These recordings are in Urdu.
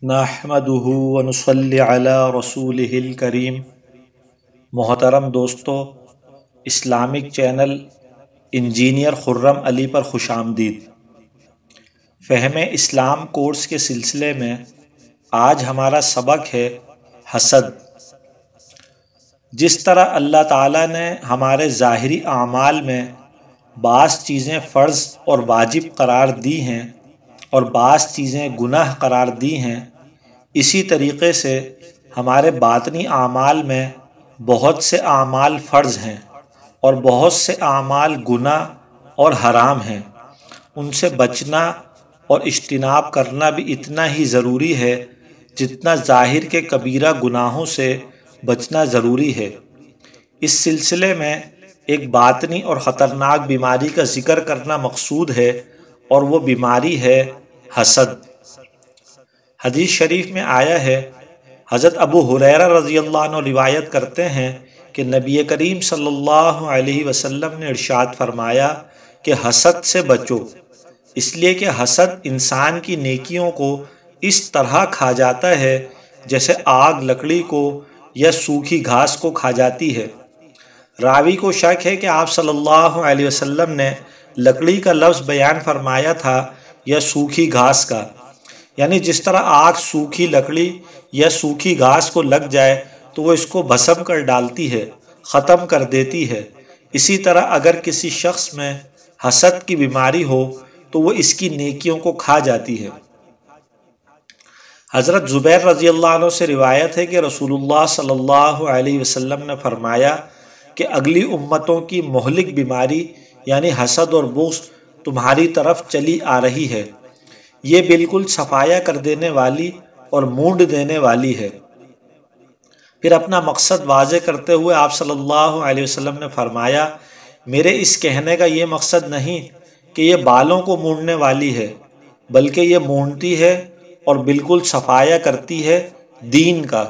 نحمدہ ونصلی علی رسولہ الکریم۔ محترم دوستو، اسلامک چینل انجینئر خرم علی پر خوش آمدید۔ فہم اسلام کورس کے سلسلے میں آج ہمارا سبق ہے حسد۔ جس طرح اللہ تعالیٰ نے ہمارے ظاہری اعمال میں بعض چیزیں فرض اور واجب قرار دی ہیں اور بعض چیزیں گناہ قرار دی ہیں، اسی طریقے سے ہمارے باطنی اعمال میں بہت سے اعمال فرض ہیں اور بہت سے اعمال گناہ اور حرام ہیں۔ ان سے بچنا اور اجتناب کرنا بھی اتنا ہی ضروری ہے جتنا ظاہر کے کبیرہ گناہوں سے بچنا ضروری ہے۔ اس سلسلے میں ایک باطنی اور خطرناک بیماری کا ذکر کرنا مقصود ہے، اور وہ بیماری ہے حسد۔ حدیث شریف میں آیا ہے، حضرت ابو ہریرہ رضی اللہ عنہ روایت کرتے ہیں کہ نبی کریم صلی اللہ علیہ وسلم نے ارشاد فرمایا کہ حسد سے بچو، اس لیے کہ حسد انسان کی نیکیوں کو اس طرح کھا جاتا ہے جیسے آگ لکڑی کو یا سوکھی گھاس کو کھا جاتی ہے۔ راوی کو شک ہے کہ آپ صلی اللہ علیہ وسلم نے لکڑی کا لفظ بیان فرمایا تھا یا سوکھی گھاس کا، یعنی جس طرح آگ سوکھی لکڑی یا سوکھی گھاس کو لگ جائے تو وہ اس کو بھسم کر ڈالتی ہے، ختم کر دیتی ہے، اسی طرح اگر کسی شخص میں حسد کی بیماری ہو تو وہ اس کی نیکیوں کو کھا جاتی ہے۔ حضرت زبیر رضی اللہ عنہ سے روایت ہے کہ رسول اللہ صلی اللہ علیہ وسلم نے فرمایا کہ اگلی امتوں کی مہلک بیماری یعنی حسد اور بغض تمہاری طرف چلی آ رہی ہے، یہ بالکل صفایا کر دینے والی اور مونڈ دینے والی ہے۔ پھر اپنا مقصد واضح کرتے ہوئے آپ صلی اللہ علیہ وسلم نے فرمایا، میرے اس کہنے کا یہ مقصد نہیں کہ یہ بالوں کو مونڈنے والی ہے، بلکہ یہ مونڈتی ہے اور بالکل صفایا کرتی ہے دین کا۔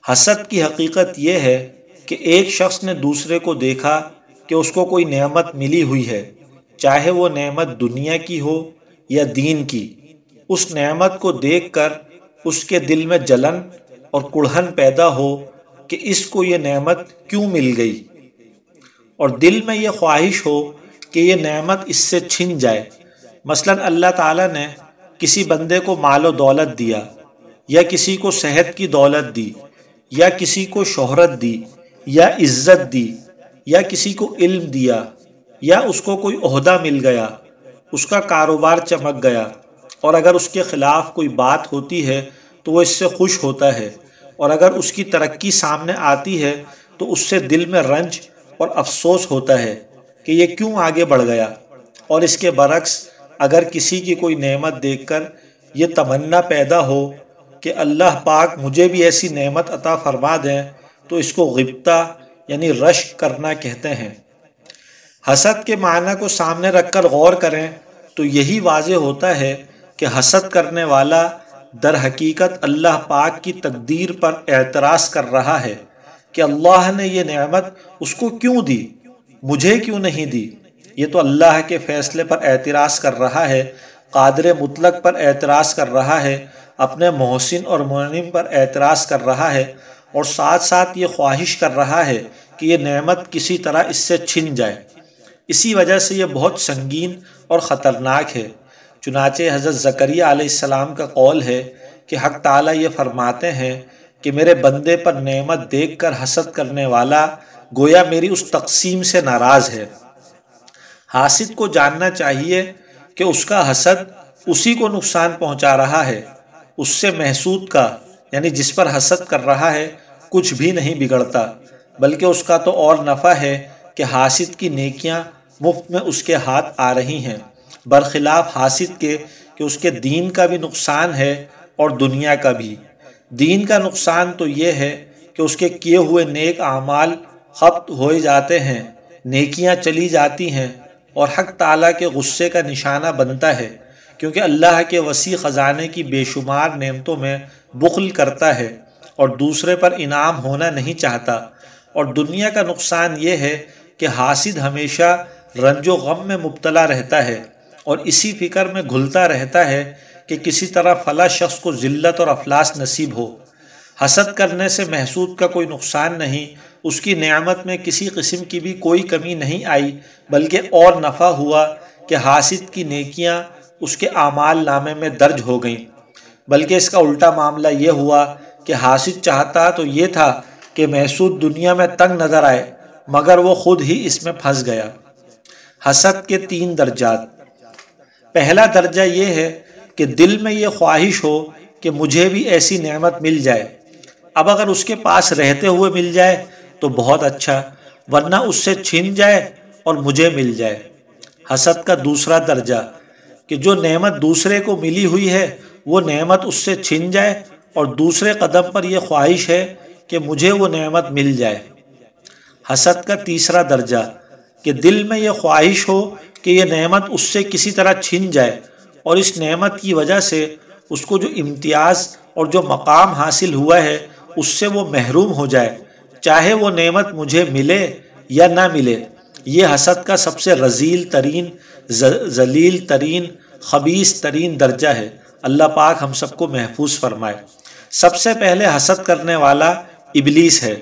حسد کی حقیقت یہ ہے کہ ایک شخص نے دوسرے کو دیکھا کہ اس کو کوئی نعمت ملی ہوئی ہے، چاہے وہ نعمت دنیا کی ہو یا دین کی، اس نعمت کو دیکھ کر اس کے دل میں جلن اور کڑھن پیدا ہو کہ اس کو یہ نعمت کیوں مل گئی، اور دل میں یہ خواہش ہو کہ یہ نعمت اس سے چھن جائے۔ مثلا اللہ تعالیٰ نے کسی بندے کو مال و دولت دیا، یا کسی کو صحت کی دولت دی، یا کسی کو شہرت دی، یا عزت دی، یا کسی کو علم دیا، یا اس کو کوئی عہدہ مل گیا، اس کا کاروبار چمک گیا، اور اگر اس کے خلاف کوئی بات ہوتی ہے تو وہ اس سے خوش ہوتا ہے، اور اگر اس کی ترقی سامنے آتی ہے تو اس سے دل میں رنج اور افسوس ہوتا ہے کہ یہ کیوں آگے بڑھ گیا۔ اور اس کے برعکس اگر کسی کی کوئی نعمت دیکھ کر یہ تمنا پیدا ہو کہ اللہ پاک مجھے بھی ایسی نعمت عطا فرما دیں، تو اس کو غبطہ یعنی رشک کرنا کہتے ہیں۔ حسد کے معنی کو سامنے رکھ کر غور کریں تو یہی واضح ہوتا ہے کہ حسد کرنے والا در حقیقت اللہ پاک کی تقدیر پر اعتراض کر رہا ہے کہ اللہ نے یہ نعمت اس کو کیوں دی، مجھے کیوں نہیں دی۔ یہ تو اللہ کے فیصلے پر اعتراض کر رہا ہے، قادر مطلق پر اعتراض کر رہا ہے، اپنے محسن اور منعم پر اعتراض کر رہا ہے، اور ساتھ ساتھ یہ خواہش کر رہا ہے کہ یہ نعمت کسی طرح اس سے چھن جائے۔ اسی وجہ سے یہ بہت سنگین اور خطرناک ہے۔ چنانچہ حضرت زکریا علیہ السلام کا قول ہے کہ حق تعالیٰ یہ فرماتے ہیں کہ میرے بندے پر نعمت دیکھ کر حسد کرنے والا گویا میری اس تقسیم سے ناراض ہے۔ حاسد کو جاننا چاہیے کہ اس کا حسد اسی کو نقصان پہنچا رہا ہے، اس سے محسود کا یعنی جس پر حسد کر رہا ہے کچھ بھی نہیں بگڑتا، بلکہ اس کا تو اور نفع ہے کہ حاسد کی نیکیاں مفت میں اس کے ہاتھ آ رہی ہیں، برخلاف حاسد کے کہ اس کے دین کا بھی نقصان ہے اور دنیا کا بھی۔ دین کا نقصان تو یہ ہے کہ اس کے کیے ہوئے نیک اعمال ختم ہو جاتے ہیں، نیکیاں چلی جاتی ہیں، اور حق تعالیٰ کے غصے کا نشانہ بنتا ہے، کیونکہ اللہ کے وسیع خزانے کی بے شمار نعمتوں میں بخل کرتا ہے اور دوسرے پر انعام ہونا نہیں چاہتا۔ اور دنیا کا نقصان یہ ہے کہ حاسد ہمیشہ رنج و غم میں مبتلا رہتا ہے اور اسی فکر میں گھلتا رہتا ہے کہ کسی طرح فلاں شخص کو ذلت اور افلاس نصیب ہو۔ حسد کرنے سے محسود کا کوئی نقصان نہیں، اس کی نعمت میں کسی قسم کی بھی کوئی کمی نہیں آئی، بلکہ اور نفع ہوا کہ حاسد کی نیکیاں اس کے اعمال نامے میں درج ہو گئیں۔ بلکہ اس کا الٹا معاملہ یہ ہوا کہ حاسد چاہتا تو یہ تھا کہ محسود دنیا میں تنگ نظر آئے، مگر وہ خود ہی اس میں پھنس گیا۔ حسد کے 3 درجات۔ پہلا درجہ یہ ہے کہ دل میں یہ خواہش ہو کہ مجھے بھی ایسی نعمت مل جائے۔ اب اگر اس کے پاس رہتے ہوئے مل جائے تو بہت اچھا، ورنہ اس سے چھن جائے اور مجھے مل جائے۔ حسد کا دوسرا درجہ کہ جو نعمت دوسرے کو ملی ہوئی ہے وہ نعمت اس سے چھن جائے اور دوسرے قدم پر یہ خواہش ہے کہ مجھے وہ نعمت مل جائے۔ حسد کا تیسرا درجہ کہ دل میں یہ خواہش ہو کہ یہ نعمت اس سے کسی طرح چھن جائے اور اس نعمت کی وجہ سے اس کو جو امتیاز اور جو مقام حاصل ہوا ہے اس سے وہ محروم ہو جائے، چاہے وہ نعمت مجھے ملے یا نہ ملے۔ یہ حسد کا سب سے رذیل ترین، ذلیل ترین، خبیث ترین درجہ ہے۔ اللہ پاک ہم سب کو محفوظ فرمائے۔ سب سے پہلے حسد کرنے والا ابلیس ہے۔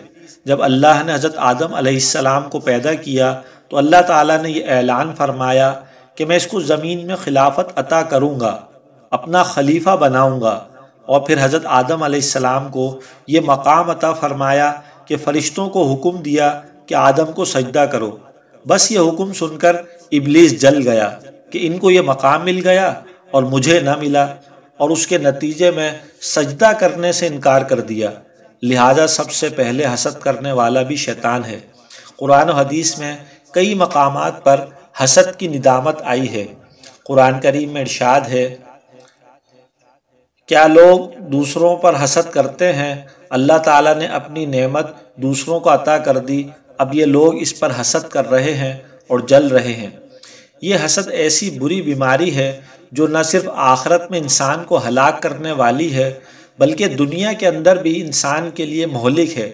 جب اللہ نے حضرت آدم علیہ السلام کو پیدا کیا تو اللہ تعالیٰ نے یہ اعلان فرمایا کہ میں اس کو زمین میں خلافت عطا کروں گا، اپنا خلیفہ بناؤں گا، اور پھر حضرت آدم علیہ السلام کو یہ مقام عطا فرمایا کہ فرشتوں کو حکم دیا کہ آدم کو سجدہ کرو۔ بس یہ حکم سن کر ابلیس جل گیا کہ ان کو یہ مقام مل گیا اور مجھے نہ ملا، اور اس کے نتیجے میں سجدہ کرنے سے انکار کر دیا۔ لہٰذا سب سے پہلے حسد کرنے والا بھی شیطان ہے۔ قرآن و حدیث میں کئی مقامات پر حسد کی ندامت آئی ہے۔ قرآن کریم میں ارشاد ہے، کیا لوگ دوسروں پر حسد کرتے ہیں؟ اللہ تعالیٰ نے اپنی نعمت دوسروں کو عطا کر دی، اب یہ لوگ اس پر حسد کر رہے ہیں اور جل رہے ہیں۔ یہ حسد ایسی بری بیماری ہے جو نہ صرف آخرت میں انسان کو ہلاک کرنے والی ہے بلکہ دنیا کے اندر بھی انسان کے لیے مہلک ہے۔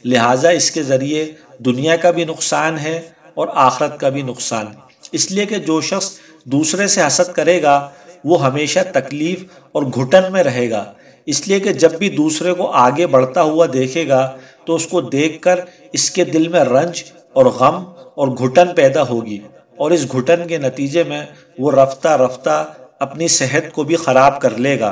لہٰذا اس کے ذریعے دنیا کا بھی نقصان ہے اور آخرت کا بھی نقصان، اس لیے کہ جو شخص دوسرے سے حسد کرے گا وہ ہمیشہ تکلیف اور گھٹن میں رہے گا، اس لیے کہ جب بھی دوسرے کو آگے بڑھتا ہوا دیکھے گا تو اس کو دیکھ کر اس کے دل میں رنج اور غم اور گھٹن پیدا ہوگی، اور اس گھٹن کے نتیجے میں وہ رفتہ رفتہ اپنی صحت کو بھی خراب کر لے گا۔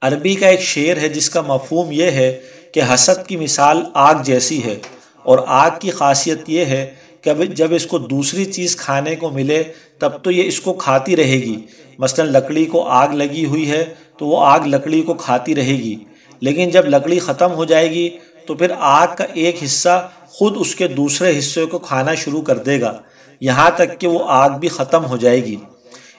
عربی کا ایک شعر ہے جس کا مفہوم یہ ہے کہ حسد کی مثال آگ جیسی ہے، اور آگ کی خاصیت یہ ہے کہ جب اس کو دوسری چیز کھانے کو ملے تب تو یہ اس کو کھاتی رہے گی۔ مثلا لکڑی کو آگ لگی ہوئی ہے تو وہ آگ لکڑی کو کھاتی رہے گی، لیکن جب لکڑی ختم ہو جائے گی تو پھر آگ کا ایک حصہ خود اس کے دوسرے حصے کو کھانا شروع کر دے گا، یہاں تک کہ وہ آگ بھی ختم ہو جائے گی۔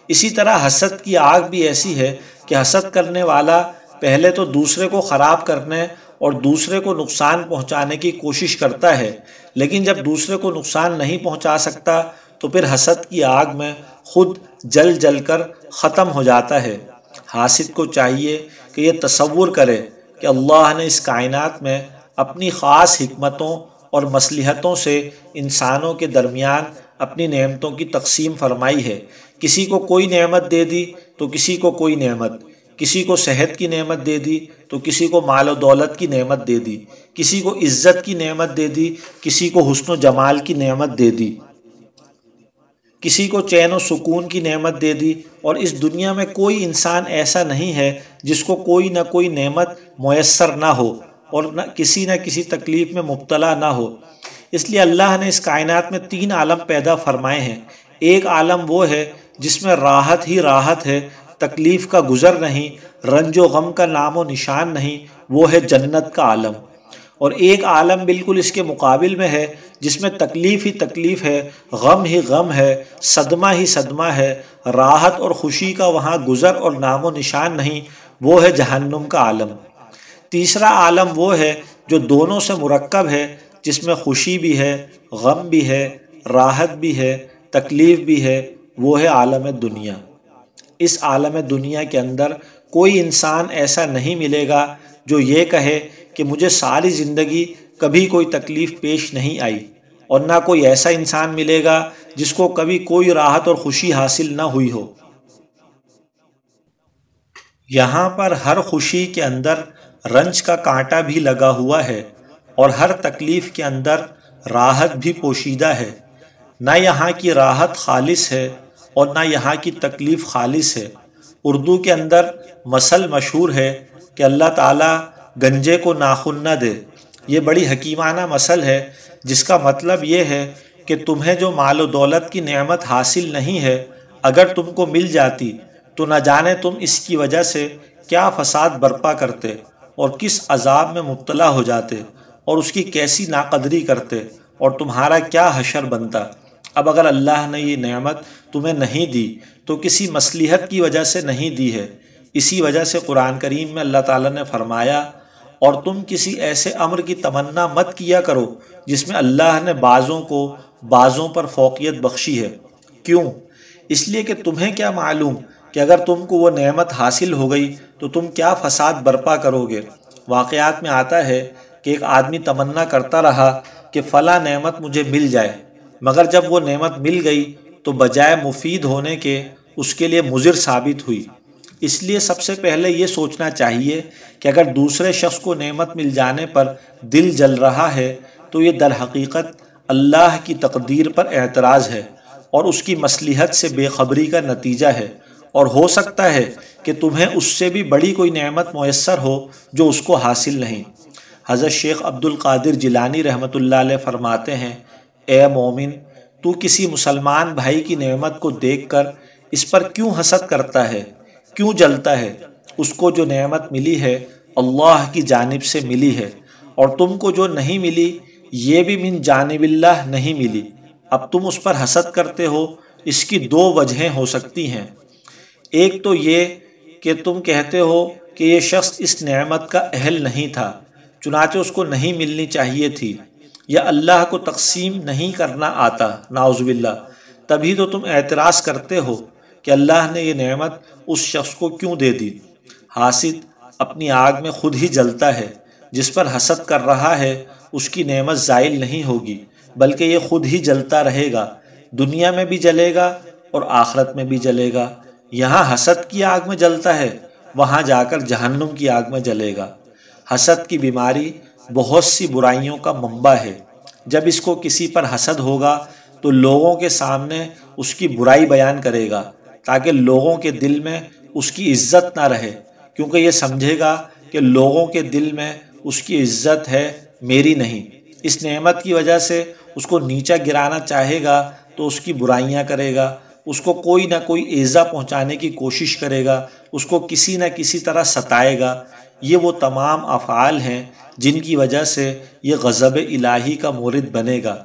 اسی طرح حسد کی آگ بھی ایسی ہے کہ حسد کرنے والا پہلے تو دوسرے کو خراب کرنے اور دوسرے کو نقصان پہنچانے کی کوشش کرتا ہے، لیکن جب دوسرے کو نقصان نہیں پہنچا سکتا تو پھر حسد کی آگ میں خود جل جل کر ختم ہو جاتا ہے۔ حاسد کو چاہیے کہ یہ تصور کرے کہ اللہ نے اس کائنات میں اپنی خاص حکمتوں اور مصلحتوں سے انسانوں کے درمیان اپنی نعمتوں کی تقسیم فرمائی ہے۔ کسی کو کوئی نعمت دے دی تو کسی کو کوئی نعمت، کسی کو صحت کی نعمت دے دی تو کسی کو مال و دولت کی نعمت دے دی، کسی کو عزت کی نعمت دے دی، کسی کو حسن و جمال کی نعمت دے دی، کسی کو چین و سکون کی نعمت دے دی، اور اس دنیا میں کوئی انسان ایسا نہیں ہے جس کو کوئی نہ کوئی نعمت میسر نہ ہو اور نہ کسی تکلیف میں مبتلا نہ ہو۔ اس لیے اللہ نے اس کائنات میں 3 عالم پیدا فرمائے ہیں۔ ایک عالم وہ ہے جس میں راحت ہی راحت ہے، تکلیف کا گزر نہیں، رنج و غم کا نام و نشان نہیں، وہ ہے جنت کا عالم۔ اور ایک عالم بالکل اس کے مقابل میں ہے جس میں تکلیف ہی تکلیف ہے، غم ہی غم ہے، صدمہ ہی صدمہ ہے، راحت اور خوشی کا وہاں گزر اور نام و نشان نہیں، وہ ہے جہنم کا عالم۔ تیسرا عالم وہ ہے جو دونوں سے مرکب ہے، جس میں خوشی بھی ہے، غم بھی ہے، راحت بھی ہے، تکلیف بھی ہے، وہ ہے عالم دنیا۔ اس عالم دنیا کے اندر کوئی انسان ایسا نہیں ملے گا جو یہ کہے کہ مجھے ساری زندگی کبھی کوئی تکلیف پیش نہیں آئی، اور نہ کوئی ایسا انسان ملے گا جس کو کبھی کوئی راحت اور خوشی حاصل نہ ہوئی ہو۔ یہاں پر ہر خوشی کے اندر رنج کا کانٹا بھی لگا ہوا ہے اور ہر تکلیف کے اندر راحت بھی پوشیدہ ہے۔ نہ یہاں کی راحت خالص ہے اور نہ یہاں کی تکلیف خالص ہے۔ اردو کے اندر مثل مشہور ہے کہ اللہ تعالیٰ گنجے کو ناخن نہ دے۔ یہ بڑی حکیمانہ مثل ہے، جس کا مطلب یہ ہے کہ تمہیں جو مال و دولت کی نعمت حاصل نہیں ہے، اگر تم کو مل جاتی تو نہ جانے تم اس کی وجہ سے کیا فساد برپا کرتے اور کس عذاب میں مبتلا ہو جاتے اور اس کی کیسی ناقدری کرتے اور تمہارا کیا حشر بنتا۔ اب اگر اللہ نے یہ نعمت تمہیں نہیں دی تو کسی مصلحت کی وجہ سے نہیں دی ہے۔ اسی وجہ سے قرآن کریم میں اللہ تعالیٰ نے فرمایا، اور تم کسی ایسے امر کی تمنا مت کیا کرو جس میں اللہ نے بعضوں کو بعضوں پر فوقیت بخشی ہے۔ کیوں؟ اس لیے کہ تمہیں کیا معلوم کہ اگر تم کو وہ نعمت حاصل ہو گئی تو تم کیا فساد برپا کرو گے۔ واقعات میں آتا ہے کہ ایک آدمی تمنا کرتا رہا کہ فلاں نعمت مجھے مل جائے، مگر جب وہ نعمت مل گئی تو بجائے مفید ہونے کے اس کے لیے مضر ثابت ہوئی۔ اس لیے سب سے پہلے یہ سوچنا چاہیے کہ اگر دوسرے شخص کو نعمت مل جانے پر دل جل رہا ہے تو یہ در حقیقت اللہ کی تقدیر پر اعتراض ہے اور اس کی مصلحت سے بے خبری کا نتیجہ ہے، اور ہو سکتا ہے کہ تمہیں اس سے بھی بڑی کوئی نعمت میسر ہو جو اس کو حاصل نہیں۔ حضرت شیخ عبد القادر جیلانی رحمۃ اللہ علیہ فرماتے ہیں، اے مومن، تو کسی مسلمان بھائی کی نعمت کو دیکھ کر اس پر کیوں حسد کرتا ہے، کیوں جلتا ہے؟ اس کو جو نعمت ملی ہے اللہ کی جانب سے ملی ہے، اور تم کو جو نہیں ملی یہ بھی من جانب اللہ نہیں ملی۔ اب تم اس پر حسد کرتے ہو، اس کی دو وجہیں ہو سکتی ہیں۔ ایک تو یہ کہ تم کہتے ہو کہ یہ شخص اس نعمت کا اہل نہیں تھا، چنانچہ اس کو نہیں ملنی چاہیے تھی، یا اللہ کو تقسیم نہیں کرنا آتا، نعوذ باللہ، تبھی تو تم اعتراض کرتے ہو کہ اللہ نے یہ نعمت اس شخص کو کیوں دے دی۔ حاسد اپنی آگ میں خود ہی جلتا ہے، جس پر حسد کر رہا ہے اس کی نعمت زائل نہیں ہوگی بلکہ یہ خود ہی جلتا رہے گا، دنیا میں بھی جلے گا اور آخرت میں بھی جلے گا۔ یہاں حسد کی آگ میں جلتا ہے، وہاں جا کر جہنم کی آگ میں جلے گا۔ حسد کی بیماری بہت سی برائیوں کا منبع ہے۔ جب اس کو کسی پر حسد ہوگا تو لوگوں کے سامنے اس کی برائی بیان کرے گا تاکہ لوگوں کے دل میں اس کی عزت نہ رہے، کیونکہ یہ سمجھے گا کہ لوگوں کے دل میں اس کی عزت ہے، میری نہیں۔ اس نعمت کی وجہ سے اس کو نیچا گرانا چاہے گا تو اس کی برائیاں کرے گا، اس کو کوئی نہ کوئی ایذا پہنچانے کی کوشش کرے گا، اس کو کسی نہ کسی طرح ستائے گا۔ یہ وہ تمام افعال ہیں جن کی وجہ سے یہ غضب الہی کا مورد بنے گا۔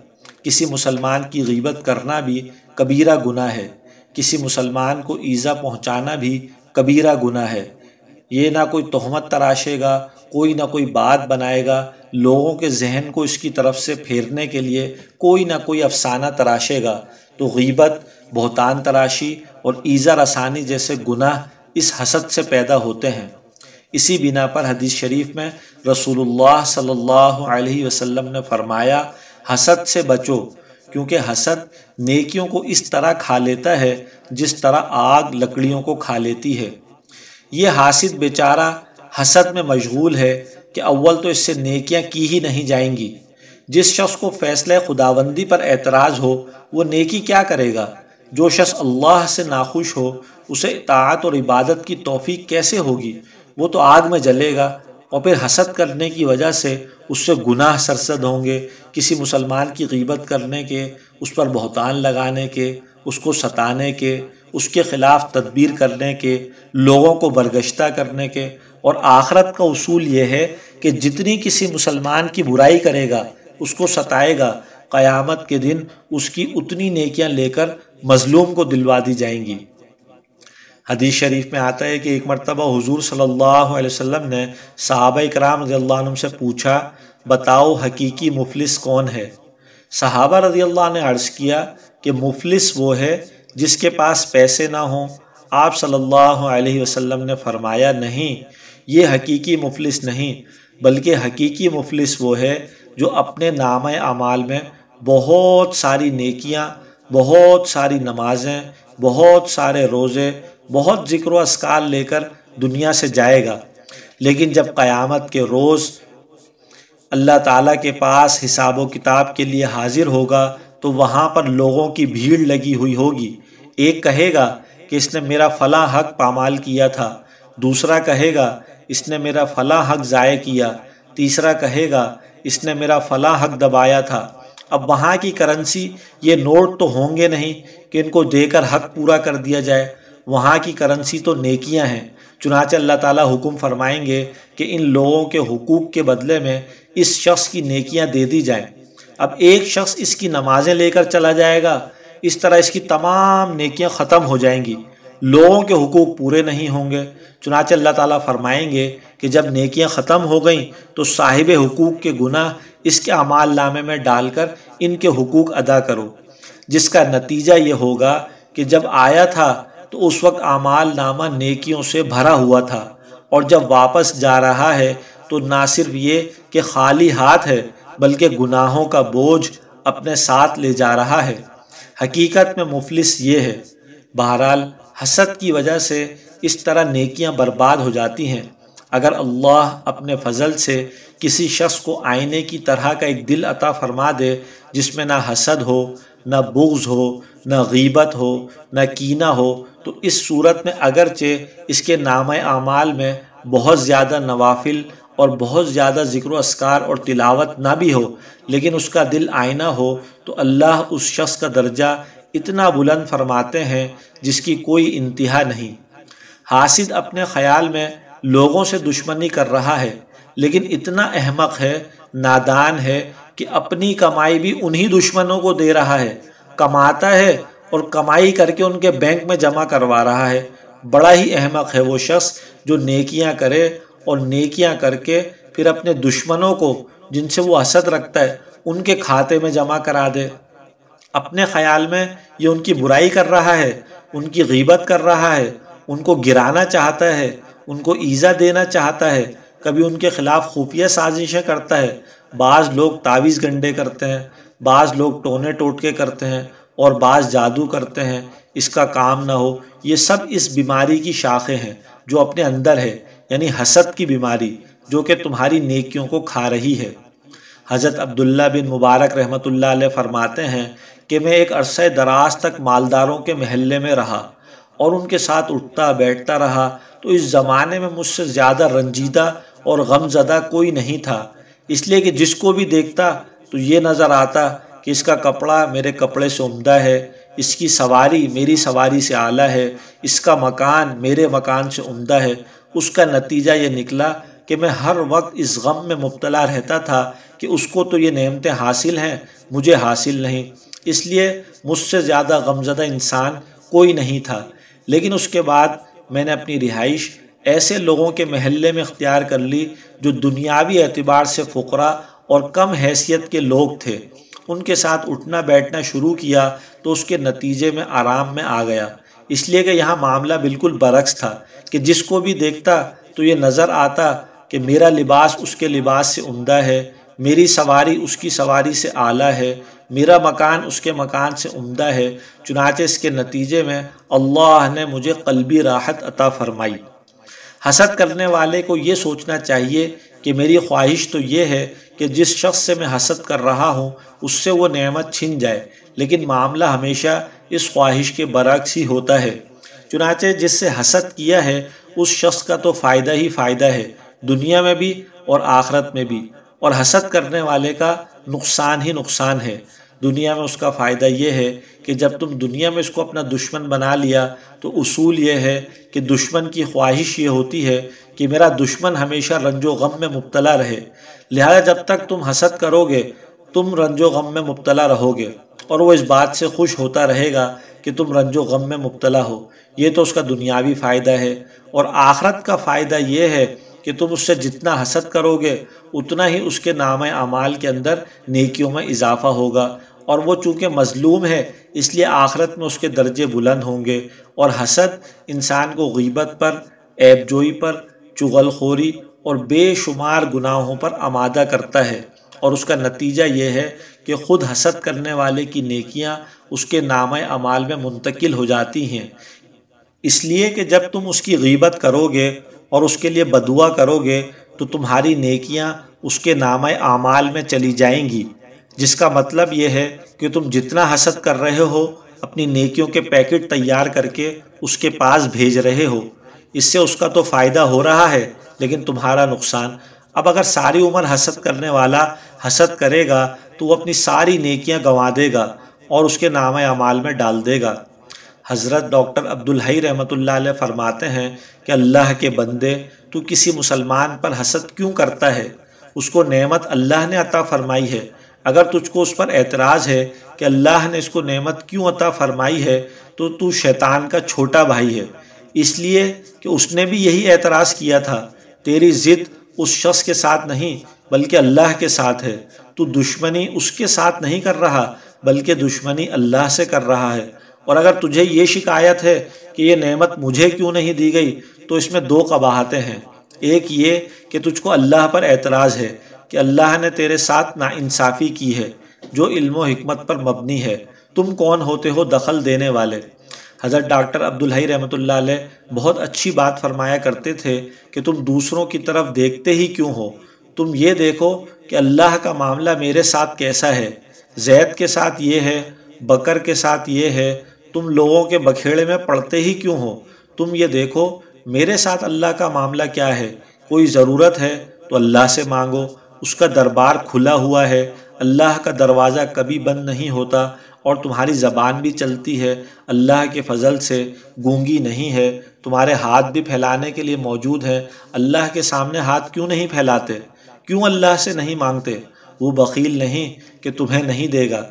کسی مسلمان کی غیبت کرنا بھی کبیرہ گناہ ہے، کسی مسلمان کو ایذا پہنچانا بھی کبیرہ گناہ ہے۔ یہ نہ کوئی تہمت تراشے گا، کوئی نہ کوئی بات بنائے گا، لوگوں کے ذہن کو اس کی طرف سے پھیرنے کے لیے کوئی نہ کوئی افسانہ تراشے گا، تو غیبت، بہتان تراشی اور ایذا رسانی جیسے گناہ اس حسد سے پیدا ہوتے ہیں۔ اسی بنا پر حدیث شریف میں رسول اللہ صلی اللہ علیہ وسلم نے فرمایا، حسد سے بچو، کیونکہ حسد نیکیوں کو اس طرح کھا لیتا ہے جس طرح آگ لکڑیوں کو کھا لیتی ہے۔ یہ حاسد بیچارہ حسد میں مشغول ہے کہ اول تو اس سے نیکیاں کی ہی نہیں جائیں گی۔ جس شخص کو فیصلہ خداوندی پر اعتراض ہو وہ نیکی کیا کرے گا؟ جو شخص اللہ سے ناخوش ہو اسے اطاعت اور عبادت کی توفیق کیسے ہوگی؟ وہ تو آگ میں جلے گا، اور پھر حسد کرنے کی وجہ سے اس سے گناہ سرزد ہوں گے، کسی مسلمان کی غیبت کرنے کے، اس پر بہتان لگانے کے، اس کو ستانے کے، اس کے خلاف تدبیر کرنے کے، لوگوں کو برگشتہ کرنے کے۔ اور آخرت کا اصول یہ ہے کہ جتنی کسی مسلمان کی برائی کرے گا، اس کو ستائے گا، قیامت کے دن اس کی اتنی نیکیاں لے کر مظلوم کو دلوا دی جائیں گی۔ حدیث شریف میں آتا ہے کہ ایک مرتبہ حضور صلی اللہ علیہ وسلم نے صحابہ کرام رضی اللہ عنہم سے پوچھا، بتاؤ حقیقی مفلس کون ہے؟ صحابہ رضی اللہ عنہ نے عرض کیا کہ مفلس وہ ہے جس کے پاس پیسے نہ ہوں۔ آپ صلی اللہ علیہ وسلم نے فرمایا، نہیں، یہ حقیقی مفلس نہیں، بلکہ حقیقی مفلس وہ ہے جو اپنے نامہ اعمال میں بہت ساری نیکیاں، بہت ساری نمازیں، بہت سارے روزے، بہت ذکر و اذکار لے کر دنیا سے جائے گا، لیکن جب قیامت کے روز اللہ تعالیٰ کے پاس حساب و کتاب کے لیے حاضر ہوگا تو وہاں پر لوگوں کی بھیڑ لگی ہوئی ہوگی۔ ایک کہے گا کہ اس نے میرا فلاں حق پامال کیا تھا، دوسرا کہے گا اس نے میرا فلاں حق ضائع کیا، تیسرا کہے گا اس نے میرا فلاں حق دبایا تھا۔ اب وہاں کی کرنسی یہ نوٹ تو ہوں گے نہیں کہ ان کو دے کر حق پورا کر دیا جائے، وہاں کی کرنسی تو نیکیاں ہیں۔ چنانچہ اللہ تعالیٰ حکم فرمائیں گے کہ ان لوگوں کے حقوق کے بدلے میں اس شخص کی نیکیاں دے دی جائیں۔ اب ایک شخص اس کی نمازیں لے کر چلا جائے گا، اس طرح اس کی تمام نیکیاں ختم ہو جائیں گی، لوگوں کے حقوق پورے نہیں ہوں گے۔ چنانچہ اللہ تعالیٰ فرمائیں گے کہ جب نیکیاں ختم ہو گئیں تو صاحب حقوق کے گناہ اس کے اعمال نامے میں ڈال کر ان کے حقوق ادا کرو، جس کا نتیجہ یہ ہوگا کہ جب آیا تھا تو اس وقت اعمال نامہ نیکیوں سے بھرا ہوا تھا، اور جب واپس جا رہا ہے تو نہ صرف یہ کہ خالی ہاتھ ہے بلکہ گناہوں کا بوجھ اپنے ساتھ لے جا رہا ہے۔ حقیقت میں مفلس یہ ہے۔ بہرحال حسد کی وجہ سے اس طرح نیکیاں برباد ہو جاتی ہیں۔ اگر اللہ اپنے فضل سے کسی شخص کو آئینے کی طرح کا ایک دل عطا فرما دے جس میں نہ حسد ہو، نہ بغض ہو، نہ غیبت ہو، نہ کینہ ہو، تو اس صورت میں اگرچہ اس کے نامہ اعمال میں بہت زیادہ نوافل اور بہت زیادہ ذکر و اذکار اور تلاوت نہ بھی ہو، لیکن اس کا دل آئینہ ہو تو اللہ اس شخص کا درجہ اتنا بلند فرماتے ہیں جس کی کوئی انتہا نہیں۔ حاسد اپنے خیال میں لوگوں سے دشمنی کر رہا ہے، لیکن اتنا احمق ہے، نادان ہے کہ اپنی کمائی بھی انہی دشمنوں کو دے رہا ہے، کماتا ہے اور کمائی کر کے ان کے بینک میں جمع کروا رہا ہے۔ بڑا ہی احمق ہے وہ شخص جو نیکیاں کرے اور نیکیاں کر کے پھر اپنے دشمنوں کو جن سے وہ حسد رکھتا ہے ان کے کھاتے میں جمع کرا دے۔ اپنے خیال میں یہ ان کی برائی کر رہا ہے، ان کی غیبت کر رہا ہے، ان کو گرانا چاہتا ہے، ان کو ایذا دینا چاہتا ہے، کبھی ان کے خلاف خفیہ سازشیں کرتا ہے۔ بعض لوگ تعویذ گنڈے کرتے ہیں، بعض لوگ ٹونے ٹوٹکے کرتے ہیں اور بعض جادو کرتے ہیں۔ اس کا کام نہ ہو، یہ سب اس بیماری کی شاخیں ہیں جو اپنے اندر ہے، یعنی حسد کی بیماری جو کہ تمہاری نیکیوں کو کھا رہی ہے۔ حضرت عبداللہ بن مبارک رحمۃ اللہ علیہ فرماتے ہیں کہ میں ایک عرصہ دراز تک مالداروں کے محلے میں رہا اور ان کے ساتھ اٹھتا بیٹھتا رہا، تو اس زمانے میں مجھ سے زیادہ رنجیدہ اور غم زدہ کوئی نہیں تھا، اس لیے کہ جس کو بھی دیکھتا تو یہ نظر آتا کہ اس کا کپڑا میرے کپڑے سے عمدہ ہے، اس کی سواری میری سواری سے اعلیٰ ہے، اس کا مکان میرے مکان سے عمدہ ہے۔ اس کا نتیجہ یہ نکلا کہ میں ہر وقت اس غم میں مبتلا رہتا تھا کہ اس کو تو یہ نعمتیں حاصل ہیں، مجھے حاصل نہیں، اس لیے مجھ سے زیادہ غمزدہ انسان کوئی نہیں تھا۔ لیکن اس کے بعد میں نے اپنی رہائش ایسے لوگوں کے محلے میں اختیار کر لی جو دنیاوی اعتبار سے فقراء اور کم حیثیت کے لوگ تھے۔ ان کے ساتھ اٹھنا بیٹھنا شروع کیا تو اس کے نتیجے میں آرام میں آ گیا، اس لیے کہ یہاں معاملہ بالکل برعکس تھا کہ جس کو بھی دیکھتا تو یہ نظر آتا کہ میرا لباس اس کے لباس سے عمدہ ہے، میری سواری اس کی سواری سے اعلیٰ ہے، میرا مکان اس کے مکان سے عمدہ ہے۔ چنانچہ اس کے نتیجے میں اللہ نے مجھے قلبی راحت عطا فرمائی۔ حسد کرنے والے کو یہ سوچنا چاہیے کہ میری خواہش تو یہ ہے کہ جس شخص سے میں حسد کر رہا ہوں اس سے وہ نعمت چھن جائے، لیکن معاملہ ہمیشہ اس خواہش کے برعکس ہی ہوتا ہے۔ چنانچہ جس سے حسد کیا ہے اس شخص کا تو فائدہ ہی فائدہ ہے، دنیا میں بھی اور آخرت میں بھی، اور حسد کرنے والے کا نقصان ہی نقصان ہے۔ دنیا میں اس کا فائدہ یہ ہے کہ جب تم دنیا میں اس کو اپنا دشمن بنا لیا تو اصول یہ ہے کہ دشمن کی خواہش یہ ہوتی ہے کہ میرا دشمن ہمیشہ رنج و غم میں مبتلا رہے، لہذا جب تک تم حسد کرو گے تم رنج و غم میں مبتلا رہو گے، اور وہ اس بات سے خوش ہوتا رہے گا کہ تم رنج و غم میں مبتلا ہو۔ یہ تو اس کا دنیاوی فائدہ ہے، اور آخرت کا فائدہ یہ ہے کہ تم اس سے جتنا حسد کرو گے اتنا ہی اس کے نامہ اعمال کے اندر نیکیوں میں اضافہ ہوگا، اور وہ چونکہ مظلوم ہے اس لیے آخرت میں اس کے درجے بلند ہوں گے۔ اور حسد انسان کو غیبت پر، عیب جوئی پر، چغل خوری اور بے شمار گناہوں پر آمادہ کرتا ہے، اور اس کا نتیجہ یہ ہے کہ خود حسد کرنے والے کی نیکیاں اس کے نامہ اعمال میں منتقل ہو جاتی ہیں۔ اس لیے کہ جب تم اس کی غیبت کرو گے اور اس کے لیے بدعا کرو گے تو تمہاری نیکیاں اس کے نامہ اعمال میں چلی جائیں گی، جس کا مطلب یہ ہے کہ تم جتنا حسد کر رہے ہو اپنی نیکیوں کے پیکٹ تیار کر کے اس کے پاس بھیج رہے ہو۔ اس سے اس کا تو فائدہ ہو رہا ہے لیکن تمہارا نقصان۔ اب اگر ساری عمر حسد کرنے والا حسد کرے گا تو وہ اپنی ساری نیکیاں گنوا دے گا اور اس کے نامہ اعمال میں ڈال دے گا۔ حضرت ڈاکٹر عبدالحی رحمۃ اللہ علیہ فرماتے ہیں کہ اللہ کے بندے، تو کسی مسلمان پر حسد کیوں کرتا ہے؟ اس کو نعمت اللہ نے عطا فرمائی ہے۔ اگر تجھ کو اس پر اعتراض ہے کہ اللہ نے اس کو نعمت کیوں عطا فرمائی ہے تو تو شیطان کا چھوٹا بھائی ہے، اس لیے کہ اس نے بھی یہی اعتراض کیا تھا۔ تیری ضد اس شخص کے ساتھ نہیں بلکہ اللہ کے ساتھ ہے۔ تو دشمنی اس کے ساتھ نہیں کر رہا بلکہ دشمنی اللہ سے کر رہا ہے۔ اور اگر تجھے یہ شکایت ہے کہ یہ نعمت مجھے کیوں نہیں دی گئی تو اس میں دو قباحتیں ہیں۔ ایک یہ کہ تجھ کو اللہ پر اعتراض ہے کہ اللہ نے تیرے ساتھ ناانصافی کی ہے جو علم و حکمت پر مبنی ہے، تم کون ہوتے ہو دخل دینے والے؟ حضرت ڈاکٹر عبدالحی رحمۃ اللہ علیہ بہت اچھی بات فرمایا کرتے تھے کہ تم دوسروں کی طرف دیکھتے ہی کیوں ہو؟ تم یہ دیکھو کہ اللہ کا معاملہ میرے ساتھ کیسا ہے، زید کے ساتھ یہ ہے، بکر کے ساتھ یہ ہے، تم لوگوں کے بکھیڑے میں پڑتے ہی کیوں ہو؟ تم یہ دیکھو میرے ساتھ اللہ کا معاملہ کیا ہے۔ کوئی ضرورت ہے تو اللہ سے مانگو، اس کا دربار کھلا ہوا ہے، اللہ کا دروازہ کبھی بند نہیں ہوتا، اور تمہاری زبان بھی چلتی ہے اللہ کے فضل سے، گونگی نہیں ہے، تمہارے ہاتھ بھی پھیلانے کے لیے موجود ہیں۔ اللہ کے سامنے ہاتھ کیوں نہیں پھیلاتے؟ کیوں اللہ سے نہیں مانگتے؟ وہ بخیل نہیں کہ تمہیں نہیں دے گا۔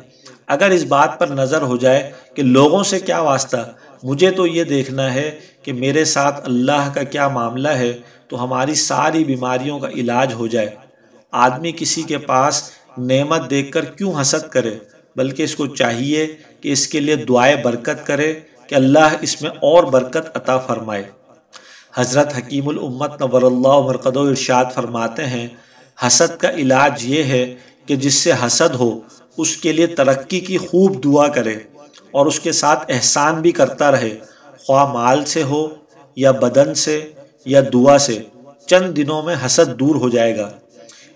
اگر اس بات پر نظر ہو جائے کہ لوگوں سے کیا واسطہ، مجھے تو یہ دیکھنا ہے کہ میرے ساتھ اللہ کا کیا معاملہ ہے، تو ہماری ساری بیماریوں کا علاج ہو جائے۔ آدمی کسی کے پاس نعمت دیکھ کر کیوں حسد کرے، بلکہ اس کو چاہیے کہ اس کے لیے دعائے برکت کرے کہ اللہ اس میں اور برکت عطا فرمائے۔ حضرت حکیم الامت نور اللہ مرقدہ ارشاد فرماتے ہیں، حسد کا علاج یہ ہے کہ جس سے حسد ہو اس کے لیے ترقی کی خوب دعا کرے اور اس کے ساتھ احسان بھی کرتا رہے، خواہ مال سے ہو یا بدن سے یا دعا سے، چند دنوں میں حسد دور ہو جائے گا۔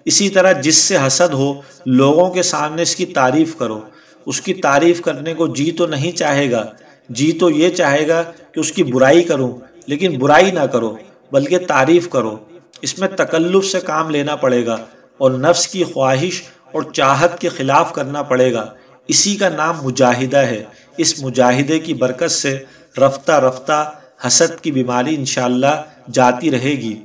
اسی طرح جس سے حسد ہو لوگوں کے سامنے اس کی تعریف کرو۔ اس کی تعریف کرنے کو جی تو نہیں چاہے گا، جی تو یہ چاہے گا کہ اس کی برائی کروں، لیکن برائی نہ کرو بلکہ تعریف کرو۔ اس میں تکلف سے کام لینا پڑے گا اور نفس کی خواہش اور چاہت کے خلاف کرنا پڑے گا۔ اسی کا نام مجاہدہ ہے۔ اس مجاہدے کی برکت سے رفتہ رفتہ حسد کی بیماری انشاءاللہ جاتی رہے گی۔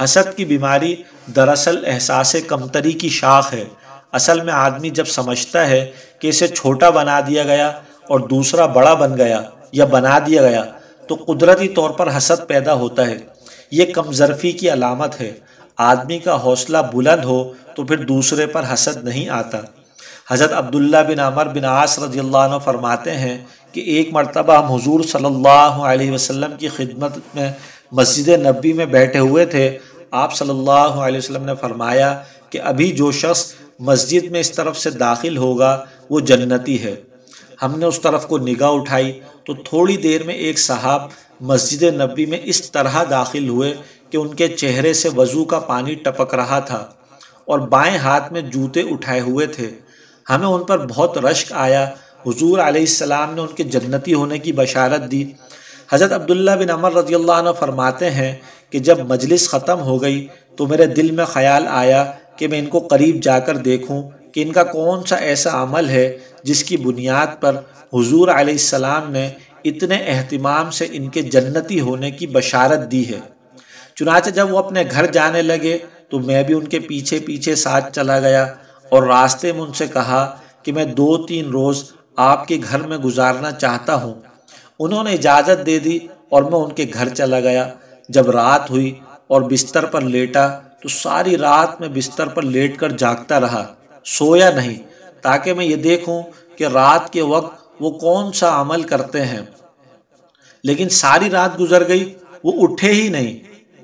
حسد کی بیماری دراصل احساس کمتری کی شاخ ہے۔ اصل میں آدمی جب سمجھتا ہے کہ اسے چھوٹا بنا دیا گیا اور دوسرا بڑا بن گیا یا بنا دیا گیا تو قدرتی طور پر حسد پیدا ہوتا ہے۔ یہ کمظرفی کی علامت ہے۔ آدمی کا حوصلہ بلند ہو تو پھر دوسرے پر حسد نہیں آتا۔ حضرت عبداللہ بن عمر بن عاص رضی اللہ عنہ فرماتے ہیں کہ ایک مرتبہ ہم حضور صلی اللہ علیہ وسلم کی خدمت میں مسجد نبوی میں بیٹھے ہوئے تھے۔ آپ صلی اللہ علیہ وسلم نے فرمایا کہ ابھی جو شخص مسجد میں اس طرف سے داخل ہوگا وہ جنتی ہے۔ ہم نے اس طرف کو نگاہ اٹھائی تو تھوڑی دیر میں ایک صاحب مسجد نبوی میں اس طرح داخل ہوئے کہ ان کے چہرے سے وضو کا پانی ٹپک رہا تھا اور بائیں ہاتھ میں جوتے اٹھائے ہوئے تھے۔ ہمیں ان پر بہت رشک آیا۔ حضور علیہ السلام نے ان کے جنتی ہونے کی بشارت دی۔ حضرت عبداللہ بن عمر رضی اللہ عنہ فرماتے ہیں کہ جب مجلس ختم ہو گئی تو میرے دل میں خیال آیا کہ میں ان کو قریب جا کر دیکھوں کہ ان کا کون سا ایسا عمل ہے جس کی بنیاد پر حضور علیہ السلام نے اتنے اہتمام سے ان کے جنتی ہونے کی بشارت دی ہے۔ چنانچہ جب وہ اپنے گھر جانے لگے تو میں بھی ان کے پیچھے پیچھے ساتھ چلا گیا اور راستے میں ان سے کہا کہ میں 2-3 روز آپ کے گھر میں گزارنا چاہتا ہوں۔ انہوں نے اجازت دے دی اور میں ان کے گھر چلا گیا۔ جب رات ہوئی اور بستر پر لیٹا تو ساری رات میں بستر پر لیٹ کر جاگتا رہا، سویا نہیں، تاکہ میں یہ دیکھوں کہ رات کے وقت وہ کون سا عمل کرتے ہیں۔ لیکن ساری رات گزر گئی، وہ اٹھے ہی نہیں،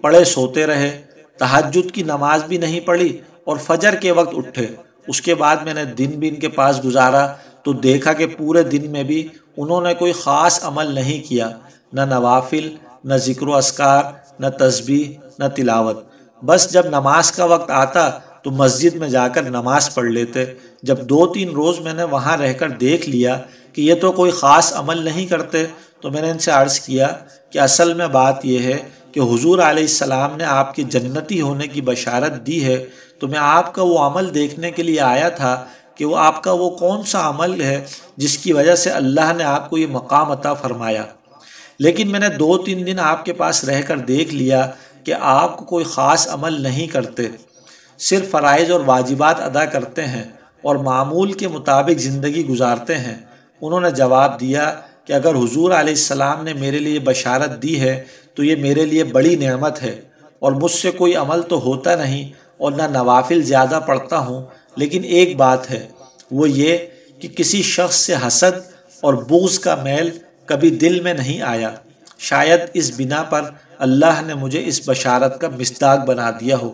پڑے سوتے رہے، تہجد کی نماز بھی نہیں پڑھی اور فجر کے وقت اٹھے۔ اس کے بعد میں نے دن بھی ان کے پاس گزارا تو دیکھا کہ پورے دن میں بھی انہوں نے کوئی خاص عمل نہیں کیا، نہ نوافل، نہ ذکر و اذکار، نہ تسبیح، نہ تلاوت۔ بس جب نماز کا وقت آتا تو مسجد میں جا کر نماز پڑھ لیتے۔ جب 2-3 روز میں نے وہاں رہ کر دیکھ لیا کہ یہ تو کوئی خاص عمل نہیں کرتے، تو میں نے ان سے عرض کیا کہ اصل میں بات یہ ہے کہ حضور علیہ السلام نے آپ کے جنتی ہونے کی بشارت دی ہے، تو میں آپ کا وہ عمل دیکھنے کے لیے آیا تھا کہ وہ آپ کا وہ کون سا عمل ہے جس کی وجہ سے اللہ نے آپ کو یہ مقام عطا فرمایا۔ لیکن میں نے 2-3 دن آپ کے پاس رہ کر دیکھ لیا کہ آپ کو کوئی خاص عمل نہیں کرتے، صرف فرائض اور واجبات ادا کرتے ہیں اور معمول کے مطابق زندگی گزارتے ہیں۔ انہوں نے جواب دیا کہ اگر حضور علیہ السلام نے میرے لیے بشارت دی ہے تو یہ میرے لیے بڑی نعمت ہے، اور مجھ سے کوئی عمل تو ہوتا نہیں اور نہ نوافل زیادہ پڑھتا ہوں، لیکن ایک بات ہے، وہ یہ کہ کسی شخص سے حسد اور بغض کا میل کبھی دل میں نہیں آیا۔ شاید اس بنا پر اللہ نے مجھے اس بشارت کا مصداق بنا دیا ہو۔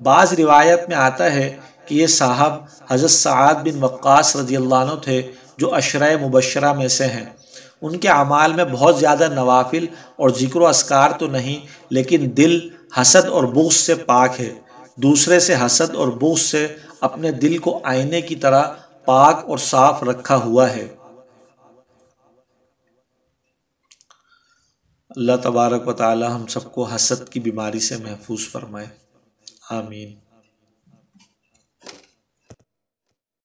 بعض روایت میں آتا ہے کہ یہ صاحب حضرت سعد بن وقاص رضی اللہ عنہ تھے، جو عشرۂ مبشرہ میں سے ہیں۔ ان کے اعمال میں بہت زیادہ نوافل اور ذکر و اذکار تو نہیں، لیکن دل حسد اور بغض سے پاک ہے۔ دوسرے سے حسد اور بغض سے اپنے دل کو آئینے کی طرح پاک اور صاف رکھا ہوا ہے۔ اللہ تبارک و تعالی ہم سب کو حسد کی بیماری سے محفوظ فرمائے، آمین۔